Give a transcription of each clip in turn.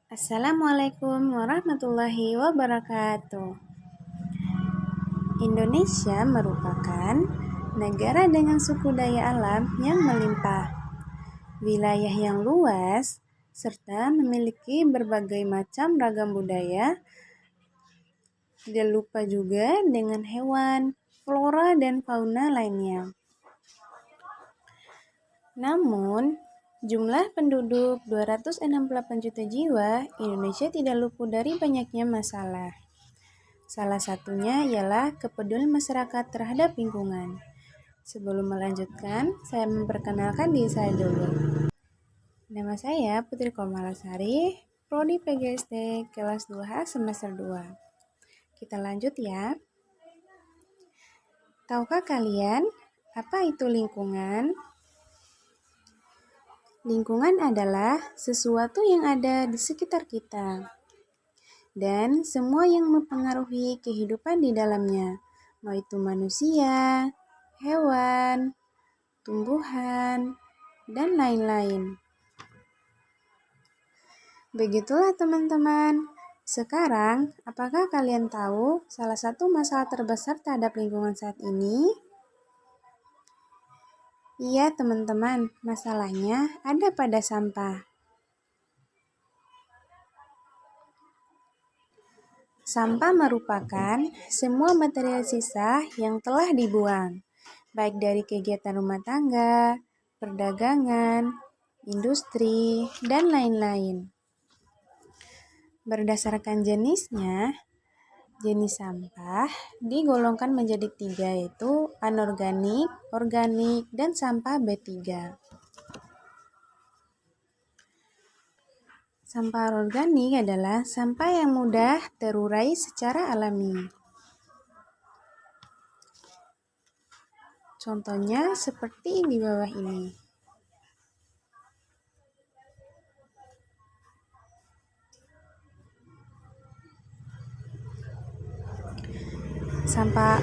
Assalamualaikum warahmatullahi wabarakatuh. Indonesia merupakan negara dengan suku daya alam yang melimpah, wilayah yang luas, serta memiliki berbagai macam ragam budaya. Tidak lupa juga dengan hewan, flora, dan fauna lainnya. Namun, jumlah penduduk 268 juta jiwa, Indonesia tidak luput dari banyaknya masalah. Salah satunya ialah kepedulian masyarakat terhadap lingkungan. Sebelum melanjutkan, saya memperkenalkan diri saya dulu. Nama saya Putri Komalasari, Prodi PGSD kelas 2H semester 2. Kita lanjut ya. Tahukah kalian apa itu lingkungan? Lingkungan adalah sesuatu yang ada di sekitar kita dan semua yang mempengaruhi kehidupan di dalamnya, mau itu manusia, hewan, tumbuhan, dan lain-lain. Begitulah teman-teman. Sekarang, apakah kalian tahu salah satu masalah terbesar terhadap lingkungan saat ini? Iya teman-teman, masalahnya ada pada sampah. Sampah merupakan semua material sisa yang telah dibuang, baik dari kegiatan rumah tangga, perdagangan, industri, dan lain-lain. Berdasarkan jenisnya, jenis sampah digolongkan menjadi 3, yaitu anorganik, organik, dan sampah B3. Sampah organik adalah sampah yang mudah terurai secara alami. Contohnya seperti di bawah ini. Sampah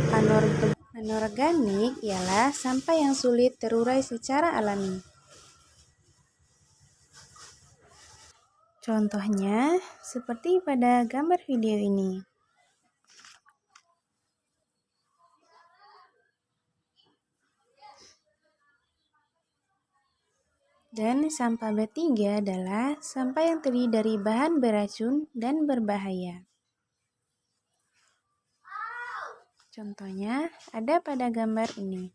anorganik ialah sampah yang sulit terurai secara alami. Contohnya seperti pada gambar video ini. Dan sampah B3 adalah sampah yang terdiri dari bahan beracun dan berbahaya. Contohnya ada pada gambar ini.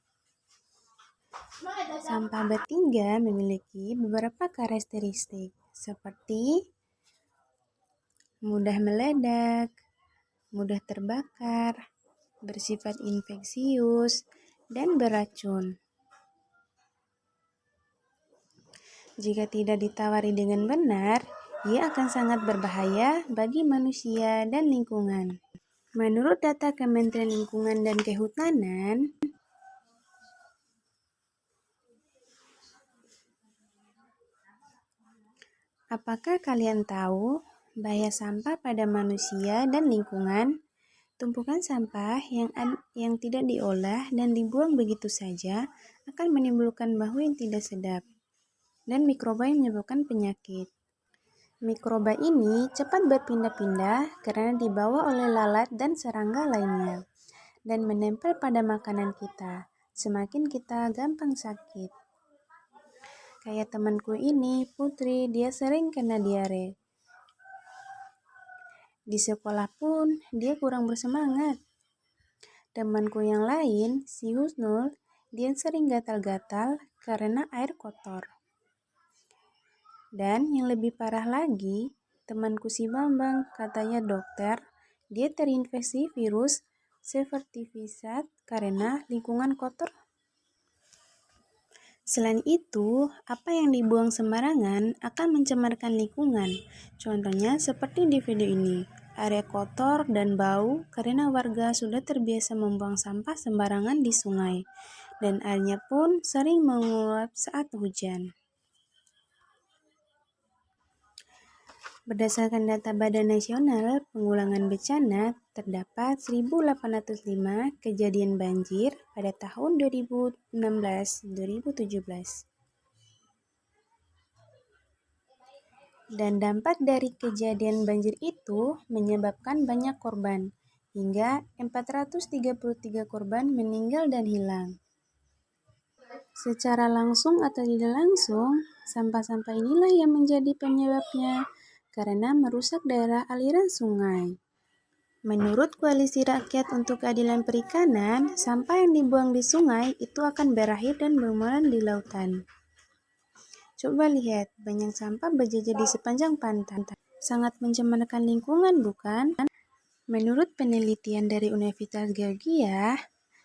Sampah B3 memiliki beberapa karakteristik seperti mudah meledak, mudah terbakar, bersifat infeksius, dan beracun. Jika tidak ditawari dengan benar, ia akan sangat berbahaya bagi manusia dan lingkungan. Menurut data Kementerian Lingkungan dan Kehutanan, apakah kalian tahu bahaya sampah pada manusia dan lingkungan? Tumpukan sampah yang tidak diolah dan dibuang begitu saja akan menimbulkan bau yang tidak sedap dan mikroba yang menyebabkan penyakit. Mikroba ini cepat berpindah-pindah karena dibawa oleh lalat dan serangga lainnya dan menempel pada makanan kita. Semakin kita gampang sakit. Kayak temanku ini, Putri, dia sering kena diare. Di sekolah pun dia kurang bersemangat. Temanku yang lain, si Husnul, dia sering gatal-gatal karena air kotor. Dan yang lebih parah lagi, temanku si Bambang, katanya dokter, dia terinfeksi virus Sepertivisat karena lingkungan kotor. Selain itu, apa yang dibuang sembarangan akan mencemarkan lingkungan. Contohnya seperti di video ini, area kotor dan bau karena warga sudah terbiasa membuang sampah sembarangan di sungai, dan airnya pun sering menguap saat hujan. Berdasarkan data Badan Nasional Penanggulangan Bencana, terdapat 1.805 kejadian banjir pada tahun 2016-2017. Dan dampak dari kejadian banjir itu menyebabkan banyak korban, hingga 433 korban meninggal dan hilang. Secara langsung atau tidak langsung, sampah-sampah inilah yang menjadi penyebabnya karena merusak daerah aliran sungai. Menurut Koalisi Rakyat untuk Keadilan Perikanan, sampah yang dibuang di sungai itu akan berakhir dan bermuara di lautan. Coba lihat, banyak sampah berjejer di sepanjang pantai. Sangat mencemarkan lingkungan, bukan? Menurut penelitian dari Universitas Georgia,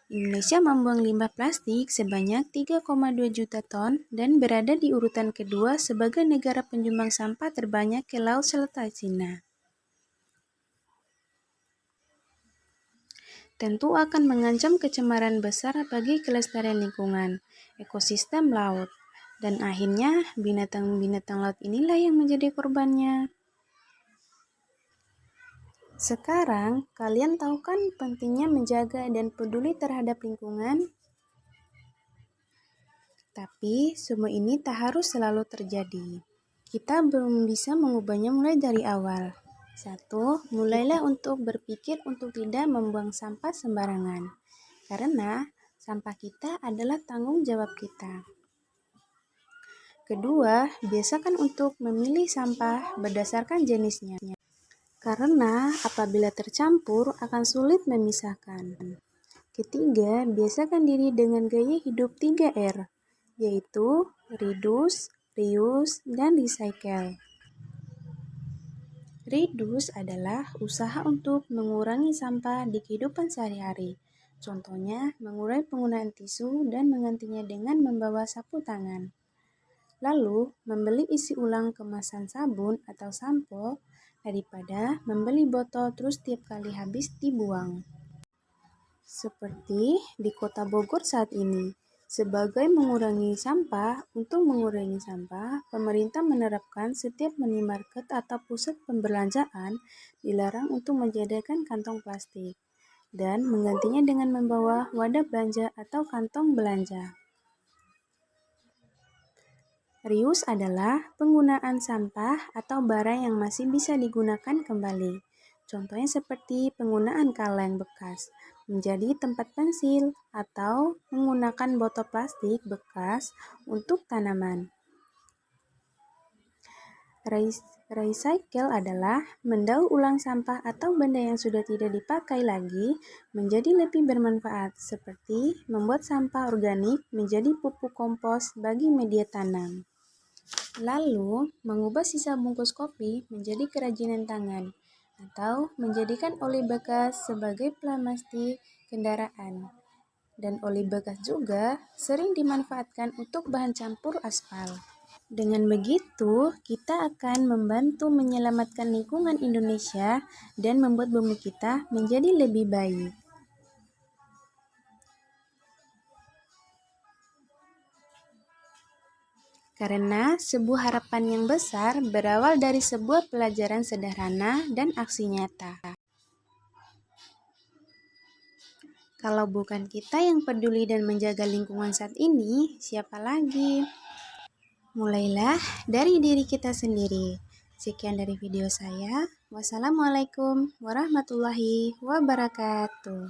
Indonesia membuang limbah plastik sebanyak 3,2 juta ton dan berada di urutan kedua sebagai negara penyumbang sampah terbanyak ke Laut Selatan Cina. Tentu akan mengancam kecemaran besar bagi kelestarian lingkungan, ekosistem laut, dan akhirnya binatang-binatang laut inilah yang menjadi korbannya. Sekarang, kalian tahu kan pentingnya menjaga dan peduli terhadap lingkungan? Tapi, semua ini tak harus selalu terjadi. Kita belum bisa mengubahnya mulai dari awal. 1. Mulailah untuk berpikir untuk tidak membuang sampah sembarangan. Karena sampah kita adalah tanggung jawab kita. Kedua, biasakan untuk memilih sampah berdasarkan jenisnya. Karena apabila tercampur akan sulit memisahkan. Ketiga, biasakan diri dengan gaya hidup 3R, yaitu reduce, reuse, dan recycle. Reduce adalah usaha untuk mengurangi sampah di kehidupan sehari-hari. Contohnya, mengurangi penggunaan tisu dan menggantinya dengan membawa sapu tangan. Lalu, membeli isi ulang kemasan sabun atau sampo daripada membeli botol terus tiap kali habis dibuang. Seperti di Kota Bogor saat ini. Sebagai mengurangi sampah, untuk mengurangi sampah, pemerintah menerapkan setiap minimarket atau pusat pembelanjaan dilarang untuk menyediakan kantong plastik dan menggantinya dengan membawa wadah belanja atau kantong belanja. Reuse adalah penggunaan sampah atau barang yang masih bisa digunakan kembali. Contohnya seperti penggunaan kaleng bekas menjadi tempat pensil atau menggunakan botol plastik bekas untuk tanaman. Recycle adalah mendaur ulang sampah atau benda yang sudah tidak dipakai lagi menjadi lebih bermanfaat, seperti membuat sampah organik menjadi pupuk kompos bagi media tanam. Lalu, mengubah sisa bungkus kopi menjadi kerajinan tangan, atau menjadikan oli bekas sebagai plastik kendaraan. Dan oli bekas juga sering dimanfaatkan untuk bahan campur aspal. Dengan begitu, kita akan membantu menyelamatkan lingkungan Indonesia dan membuat bumi kita menjadi lebih baik. Karena sebuah harapan yang besar berawal dari sebuah pelajaran sederhana dan aksi nyata. Kalau bukan kita yang peduli dan menjaga lingkungan saat ini, siapa lagi? Mulailah dari diri kita sendiri. Sekian dari video saya. Wassalamualaikum warahmatullahi wabarakatuh.